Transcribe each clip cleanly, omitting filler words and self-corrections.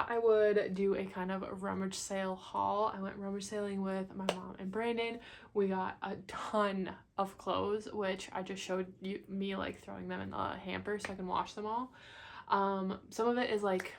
thought I would do a kind of rummage sale haul. I went rummage sailing with my mom and Brandon. We got a ton of clothes, which I just showed me like throwing them in the hamper so I can wash them all. Some of it is like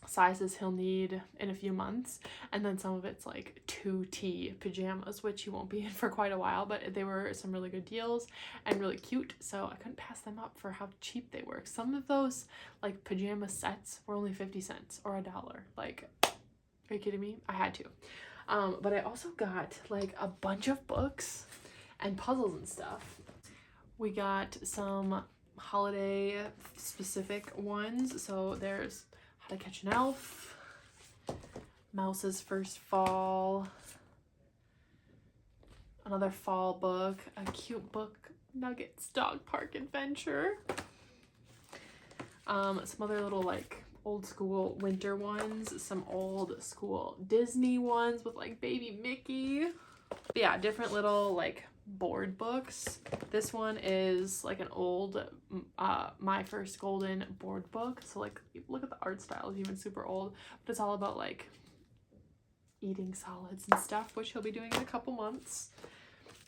sizes he'll need in a few months, and then some of it's like 2T pajamas, which he won't be in for quite a while, but they were some really good deals and really cute, so I couldn't pass them up for how cheap they were. Some of those like pajama sets were only 50 cents or $1. Like, are you kidding me? I had to. But I also got like a bunch of books and puzzles and stuff. We got some holiday specific ones, so there's How to Catch an Elf, Mouse's First Fall, another fall book, a cute book, Nugget's Dog Park Adventure, some other little like old school winter ones, some old school Disney ones with like baby Mickey. But yeah, different little like board books. This one is like an old My First Golden board book, so like look at the art style, it's even super old, but it's all about like eating solids and stuff, which he'll be doing in a couple months.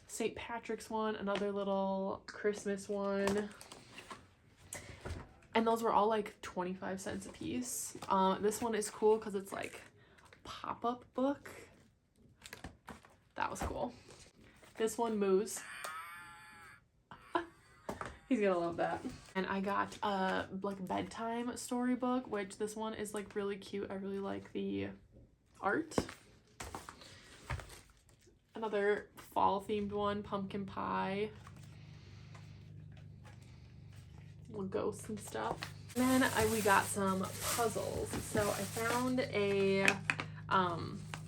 St. Patrick's one, another little Christmas one, and those were all like 25 cents a piece. This one is cool because it's like pop-up book. That was cool. This one moves. He's gonna love that. And I got a like bedtime storybook, which this one is like really cute. I really like the art. Another fall themed one, pumpkin pie. Little ghosts and stuff. And then we got some puzzles. So I found a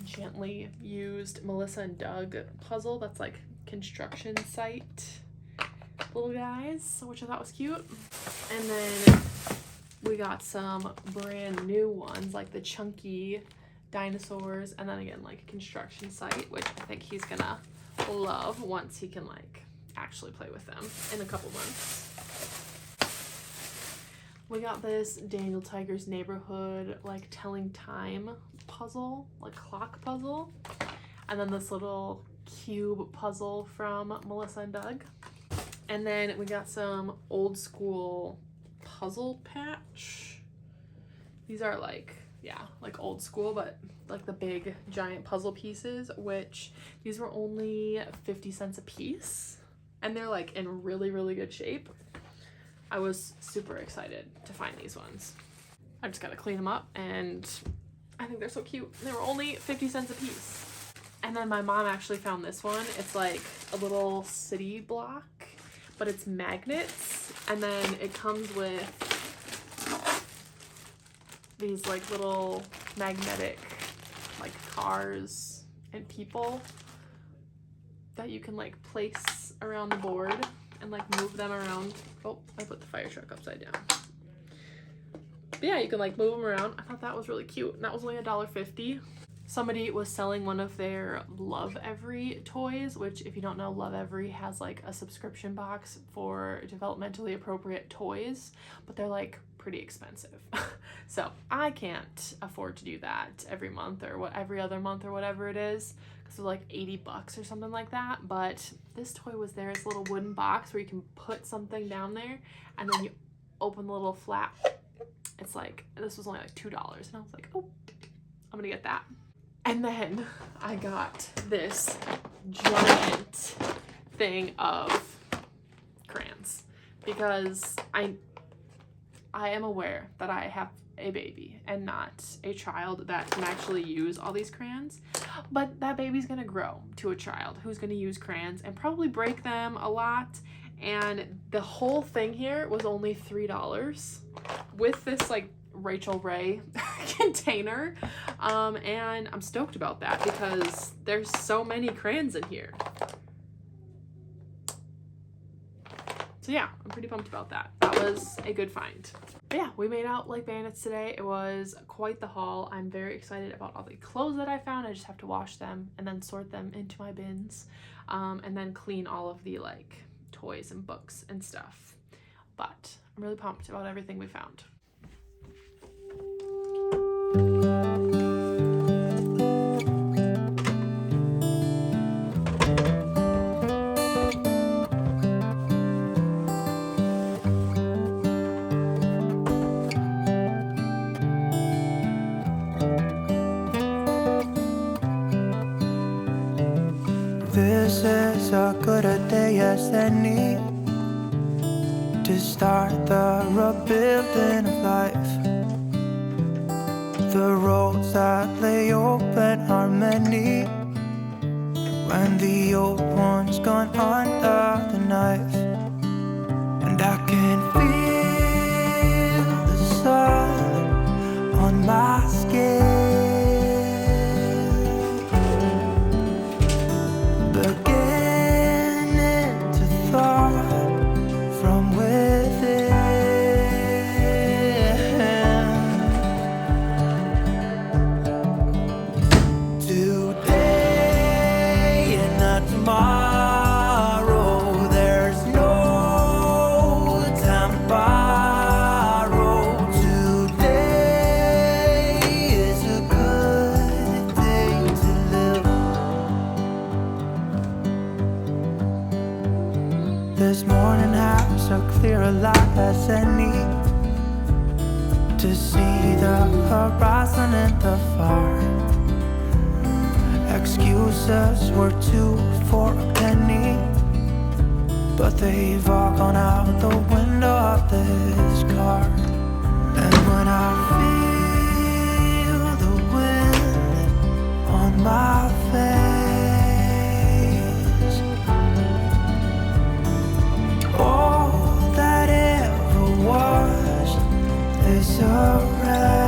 gently used Melissa and Doug puzzle that's like construction site little guys, which I thought was cute. And then we got some brand new ones like the chunky dinosaurs, and then again like a construction site, which I think he's gonna love once he can like actually play with them in a couple months. We got this Daniel Tiger's Neighborhood like telling time puzzle, like clock puzzle, and then this little cube puzzle from Melissa and Doug. And then we got some old school puzzle patch. These are like, yeah, like old school, but like the big giant puzzle pieces, which these were only 50 cents a piece, and they're like in really, really good shape. I was super excited to find these ones. I just gotta clean them up, and I think they're so cute. They were only 50 cents a piece. And then my mom actually found this one. It's like a little city block, but it's magnets, and then it comes with these like little magnetic like cars and people that you can like place around the board and like move them around. Oh, I put the fire truck upside down. But yeah, you can like move them around. I thought that was really cute, and that was only $1.50. Somebody was selling one of their Love Every toys, which if you don't know, Love Every has like a subscription box for developmentally appropriate toys, but they're like pretty expensive. So I can't afford to do that every month or every other month or whatever it is, because it's like 80 bucks or something like that. But this toy was there. It's a little wooden box where you can put something down there, and then you open the little flap. It's like, this was only like $2, and I was like, oh, I'm gonna get that. And then I got this giant thing of crayons because I am aware that I have a baby and not a child that can actually use all these crayons, but that baby's gonna grow to a child who's gonna use crayons and probably break them a lot. And the whole thing here was only $3 with this like Rachel Ray container, and I'm stoked about that because there's so many crayons in here. So yeah, I'm pretty pumped about that. That was a good find. But yeah, we made out like bandits today. It was quite the haul. I'm very excited about all the clothes that I found. I just have to wash them and then sort them into my bins, and then clean all of the like toys and books and stuff. But I'm really pumped about everything we found. It's a good a day as any to start the rebuilding of life. The roads that lay open are many when the old one's gone under the knife. And I can feel the sun on my skin, beginning to thaw from within. Today and not tomorrow, there's no time to borrow. Today is a good day to live. This morning has a clear light as any to see the horizon in the far. Excuses were 2 for a penny, but they've all gone out the window of this car. And when I feel the wind on my face, all that ever was is a wreck.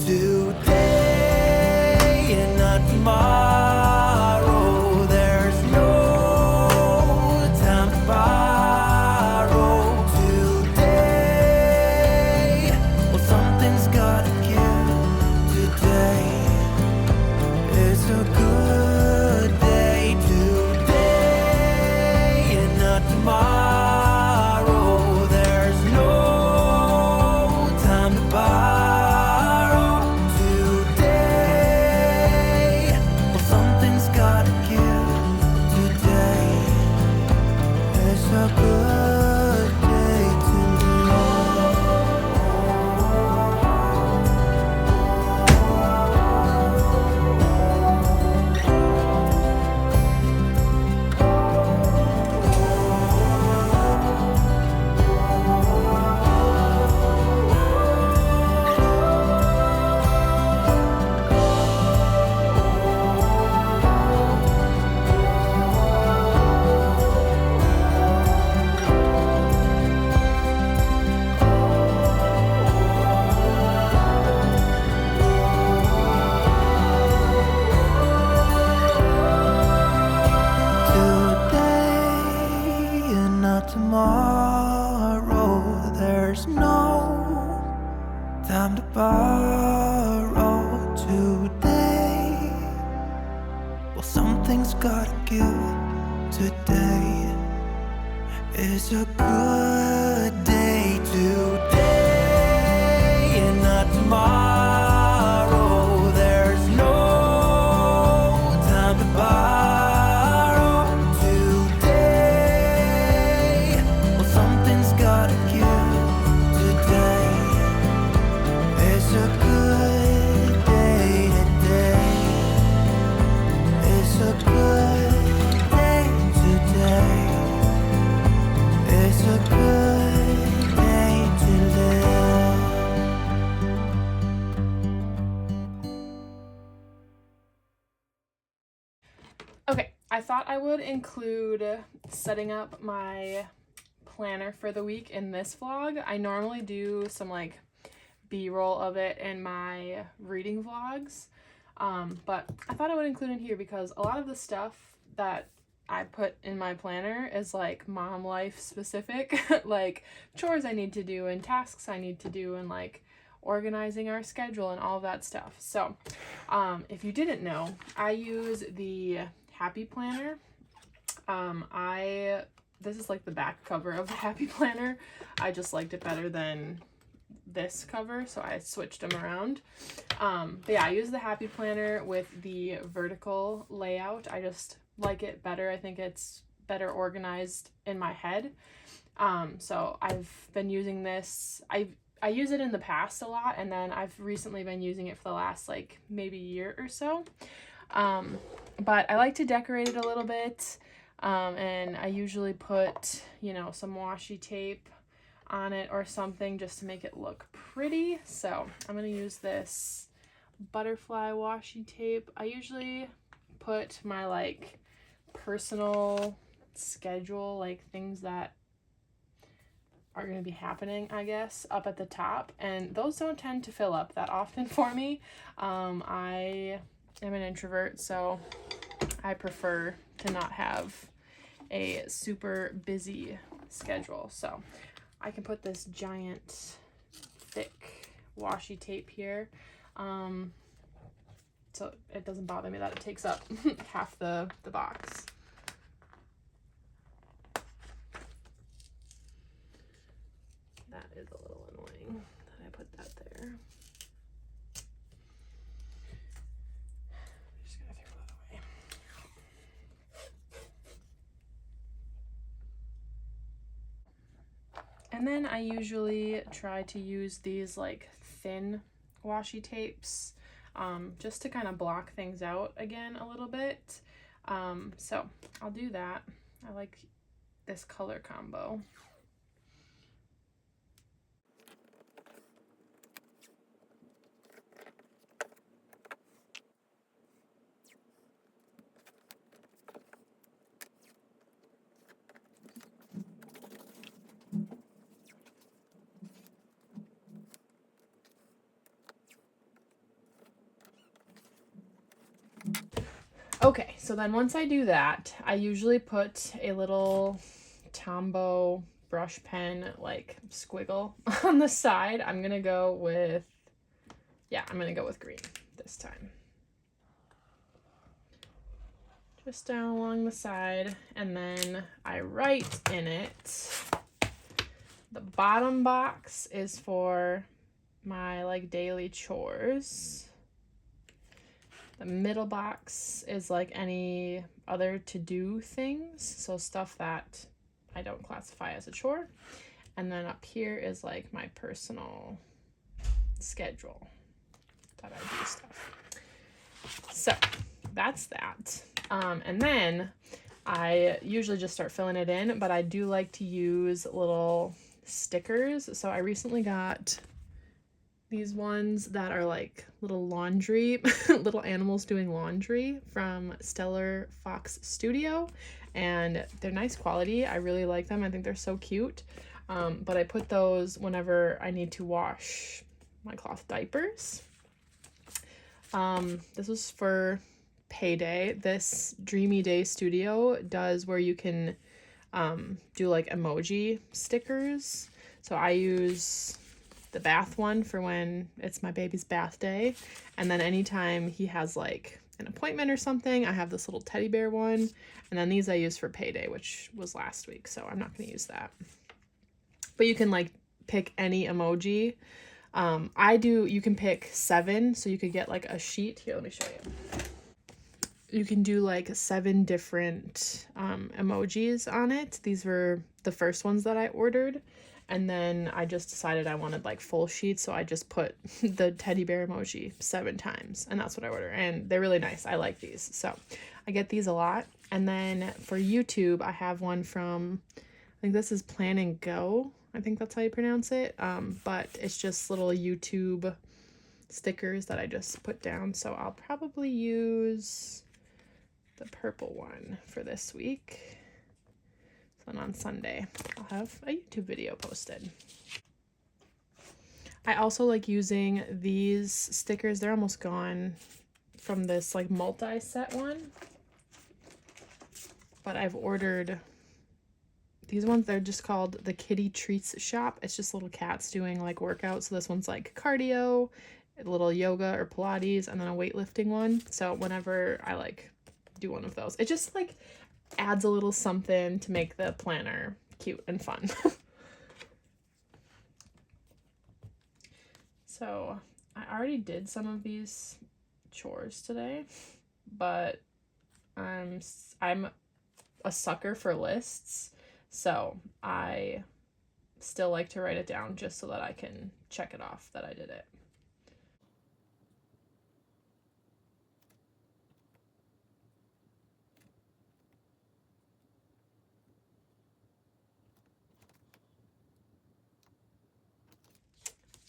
Today and not tomorrow, there's no time to borrow. Today, well, something's gotta give. Today is a good day. Today and not tomorrow, there's no time to borrow. A good day to tomorrow, there's no time to borrow. Today, well, something's gotta give. Today is a good day. Today and not tomorrow, there's no time to borrow. Okay, I thought I would include setting up my planner for the week in this vlog. I normally do some like B-roll of it in my reading vlogs, but I thought I would include it here because a lot of the stuff that I put in my planner is like mom life specific, like chores I need to do and tasks I need to do and like organizing our schedule and all of that stuff. So if you didn't know, I use the Happy Planner. This is like the back cover of the Happy Planner. I just liked it better than this cover, so I switched them around. But yeah, I use the Happy Planner with the vertical layout. I just like it better. I think it's better organized in my head. So I've been using this. I use it in the past a lot, and then I've recently been using it for the last like maybe year or so. But I like to decorate it a little bit, and I usually put, you know, some washi tape on it or something just to make it look pretty. So I'm gonna use this butterfly washi tape. I usually put my like personal schedule, like things that are going to be happening, I guess, up at the top, and those don't tend to fill up that often for me. I am an introvert, so I prefer to not have a super busy schedule. So I can put this giant thick washi tape here, so it doesn't bother me that it takes up half the box. That is a little annoying that I put that there. I'm just gonna throw that away. And then I usually try to use these like thin washi tapes, just to kind of block things out again a little bit. So I'll do that. I like this color combo. Okay, so then once I do that, I usually put a little Tombow brush pen like squiggle on the side. I'm gonna go with green this time. Just down along the side, and then I write in it. The bottom box is for my like daily chores. The middle box is like any other to-do things, so stuff that I don't classify as a chore. And then up here is like my personal schedule that I do stuff. So that's that. And then I usually just start filling it in, but I do like to use little stickers. So I recently got these ones that are like little laundry, little animals doing laundry from Stellar Fox Studio, and they're nice quality. I really like them. I think they're so cute. But I put those whenever I need to wash my cloth diapers. This was for payday. This Dreamy Day Studio does where you can do like emoji stickers. So I use the bath one for when it's my baby's bath day, and then anytime he has like an appointment or something, I have this little teddy bear one, and then these I use for payday, which was last week, so I'm not going to use that. But you can like pick any emoji. You can pick 7, so you could get like a sheet. Here, let me show you. You can do like 7 different emojis on it. These were the first ones that I ordered. And then I just decided I wanted like full sheets, so I just put the teddy bear emoji 7 times, and that's what I order. And they're really nice. I like these. So I get these a lot. And then for YouTube, I have one from, I think this is Plan and Go. I think that's how you pronounce it. But it's just little YouTube stickers that I just put down. So I'll probably use the purple one for this week. So then on Sunday, I'll have a YouTube video posted. I also like using these stickers. They're almost gone from this like multi-set one. But I've ordered these ones. They're just called the Kitty Treats Shop. It's just little cats doing like workouts. So this one's like cardio, a little yoga or Pilates, and then a weightlifting one. So whenever I like do one of those, it just like adds a little something to make the planner cute and fun. So I already did some of these chores today, but I'm a sucker for lists. So I still like to write it down just so that I can check it off that I did it.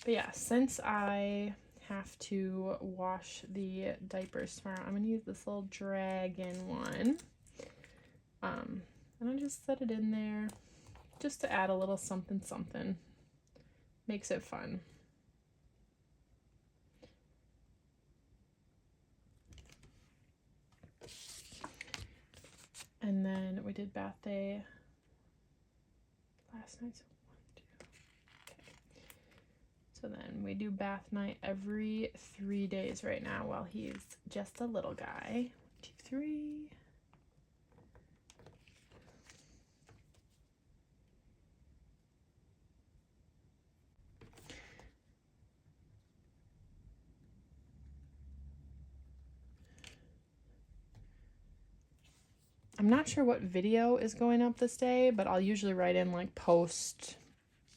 But yeah, since I have to wash the diapers tomorrow, I'm gonna use this little dragon one. And I just set it in there just to add a little something something. Makes it fun. And then we did bath day last night. So then we do bath night every 3 days right now while he's just a little guy. 1, 2, 3. I'm not sure what video is going up this day, but I'll usually write in like post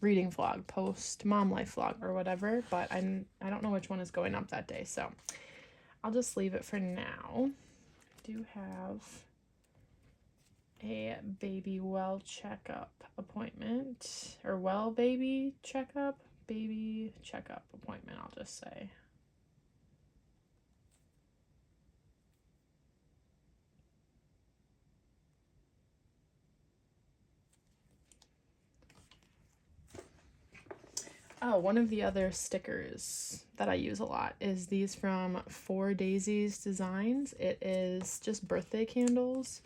reading vlog, post mom life vlog, or whatever, but I don't know which one is going up that day, so I'll just leave it for now. I do have a baby well checkup appointment, or well baby checkup appointment, I'll just say. Oh, one of the other stickers that I use a lot is these from 4 Daisies Designs. It is just birthday candles.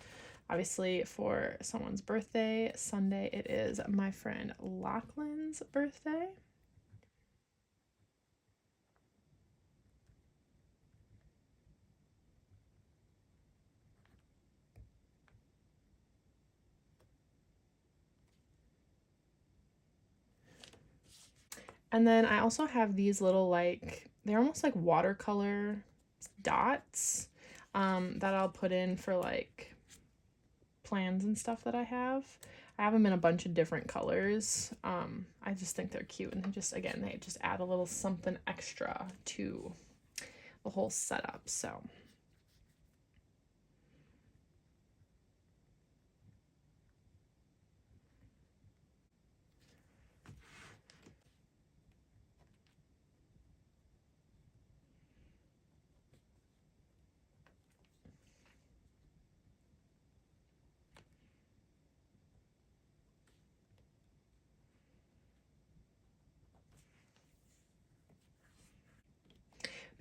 Obviously, for someone's birthday, Sunday, it is my friend Lachlan's birthday. And then I also have these little, like, they're almost like watercolor dots that I'll put in for like plans and stuff that I have. I have them in a bunch of different colors. I just think they're cute, and they just add a little something extra to the whole setup. So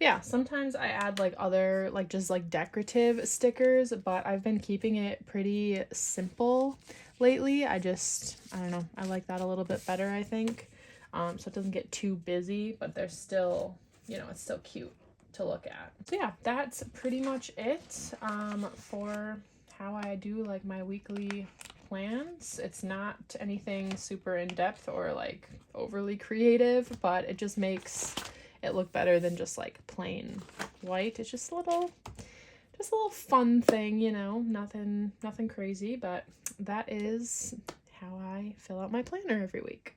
yeah, sometimes I add like other, like just like decorative stickers, but I've been keeping it pretty simple lately. I don't know, I like that a little bit better, I think. So it doesn't get too busy, but there's still, it's still cute to look at. So yeah, that's pretty much it for how I do like my weekly plans. It's not anything super in-depth or like overly creative, but it just makes it look better than just like plain white. It's just a little fun thing, nothing crazy, but that is how I fill out my planner every week.